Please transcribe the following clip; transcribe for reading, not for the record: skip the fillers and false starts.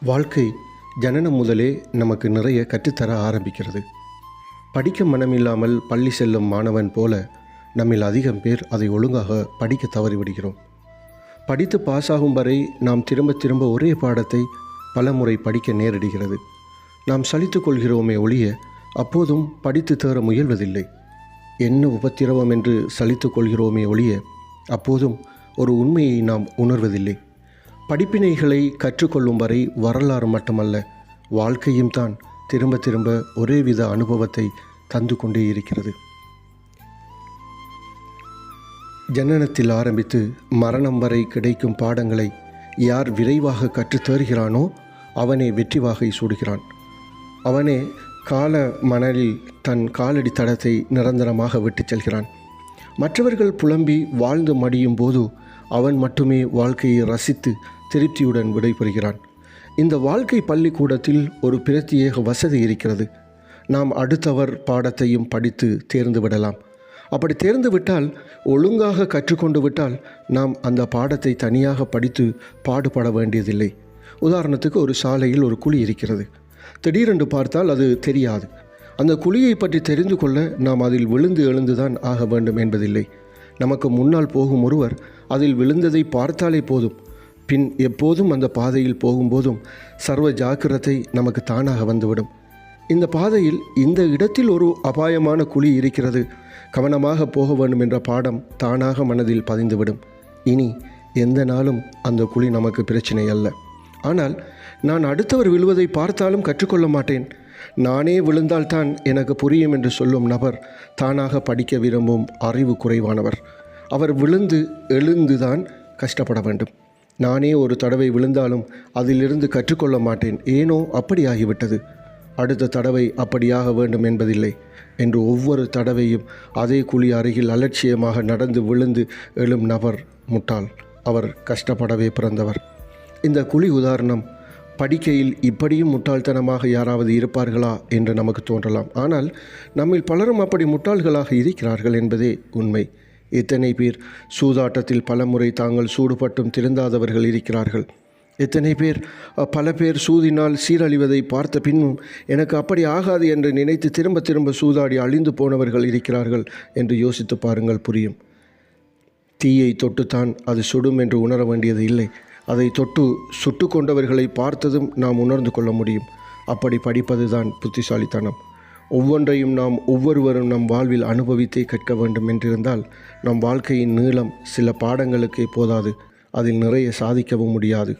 வாழ்க்கை ஜனனம் முதலே நமக்கு நிறைய கற்றுத்தர ஆரம்பிக்கிறது. படிக்க மனமில்லாமல் பள்ளி செல்லும் மாணவன் போல நம்மில் அதிகம் பேர் அதை ஒழுங்காக படிக்க தவறிவிடுகிறோம். படித்து பாஸாகும் வரை நாம் திரும்ப திரும்ப ஒரே பாடத்தை பல முறை படிக்க நேரிடுகிறது. நாம் சலித்து கொள்கிறோமே ஒழிய அப்போதும் படித்து தேற முயல்வதில்லை. என்ன உபத்திரவம் என்று சலித்து கொள்கிறோமே ஒழிய அப்போதும் ஒரு உண்மையை நாம் உணர்வதில்லை. படிப்பினைகளை கற்றுக்கொள்ளும் வரை வரலாறு மட்டுமல்ல, வாழ்க்கையும் தான் திரும்ப திரும்ப ஒரேவித அனுபவத்தை தந்து கொண்டே இருக்கிறது. ஜனனத்தில் ஆரம்பித்து மரணம் வரை கிடைக்கும் பாடங்களை யார் விரைவாக கற்றுத் தேறுகிறானோ அவனே வெற்றி வாகை சூடுகிறான். அவனே கால மணலில் தன் காலடி தடத்தை நிரந்தரமாக விட்டுச் செல்கிறான். மற்றவர்கள் புலம்பி வாழ்ந்து மடியும் போது அவன் மட்டுமே வாழ்க்கையை ரசித்து திருப்தியுடன் விடைபெறுகிறான். இந்த வாழ்க்கை பள்ளிக்கூடத்தில் ஒரு பிரத்யேக வசதி இருக்கிறது. நாம் அடுத்தவர் பாடத்தையும் படித்து தேர்ந்து விடலாம். அப்படி தேர்ந்து விட்டால், ஒழுங்காக கற்றுக்கொண்டு விட்டால், நாம் அந்த பாடத்தை தனியாக படித்து பாடுபட வேண்டியதில்லை. உதாரணத்துக்கு, ஒரு சாலையில் ஒரு குழி இருக்கிறது. திடீரென்று பார்த்தால் அது தெரியாது. அந்த குழியை பற்றி தெரிந்து கொள்ள நாம் அதில் விழுந்து எழுந்துதான் ஆக வேண்டும் என்பதில்லை. நமக்கு முன்னால் போகும் ஒருவர் அதில் விழுந்ததை பார்த்தாலே போதும். பின் எப்போதும் அந்த பாதையில் போகும்போதும் சர்வ ஜாக்கிரதை நமக்கு தானாக வந்துவிடும். இந்த பாதையில் இந்த இடத்தில் ஒரு அபாயமான குழி இருக்கிறது, கவனமாக போக வேண்டும் என்ற பாடம் தானாக மனதில் பதிந்துவிடும். இனி எந்த நாளும் அந்த குழி நமக்கு பிரச்சனை அல்ல. ஆனால் நான் அடுத்தவர் விழுவதை பார்த்தாலும் கற்றுக்கொள்ள மாட்டேன், நானே விழுந்தால்தான் எனக்கு புரியும் என்று சொல்லும் நபர் தானாக படிக்க விரும்பும் அறிவு குறைவானவர். அவர் விழுந்து எழுந்துதான் கஷ்டப்பட வேண்டும். நானே ஒரு தடவை விழுந்தாலும் அதிலிருந்து கற்றுக்கொள்ள மாட்டேன், ஏனோ அப்படி ஆகிவிட்டது, அடுத்த தடவை அப்படியாக வேண்டும் என்பதில்லை என்று ஒவ்வொரு தடவையும் அதே குழி அருகில் அலட்சியமாக நடந்து விழுந்து எழும் நபர் முட்டாள். அவர் கஷ்டப்படவே பிறந்தவர். இந்த குழி உதாரணம் படிக்கையில் இப்படியும் முட்டாள்தனமாக யாராவது இருப்பார்களா என்று நமக்கு தோன்றலாம். ஆனால் நம்மில் பலரும் அப்படி முட்டாள்களாக இருக்கிறார்கள் என்பதே உண்மை. எத்தனை பேர் சூதாட்டத்தில் பலமுறை தாங்கள் சூடுபட்டும் திருந்தாதவர்கள் இருக்கிறார்கள். எத்தனை பேர் பல பேர் சூதினால் சீரழிவதை பார்த்த பின்னும் எனக்கு அப்படி ஆகாது என்று நினைத்து திரும்ப திரும்ப சூதாடி அழிந்து போனவர்கள் இருக்கிறார்கள் என்று யோசித்து பாருங்கள், புரியும். தீயை தொட்டுத்தான் அது சுடும் என்று உணர வேண்டியது இல்லை. அதை தொட்டு சுட்டு கொண்டவர்களை பார்த்ததும் நாம் உணர்ந்து கொள்ள முடியும். அப்படி படிப்பதுதான் புத்திசாலித்தனம். ஒவ்வொன்றையும் நாம் ஒவ்வொருவரும் நம் வாழ்வில் அனுபவித்தே கற்க வேண்டும் என்றிருந்தால் நம் வாழ்க்கையின் நீளம் சில பாடங்களுக்கே போதாது, அதில் நிறைய சாதிக்கவும் முடியாது.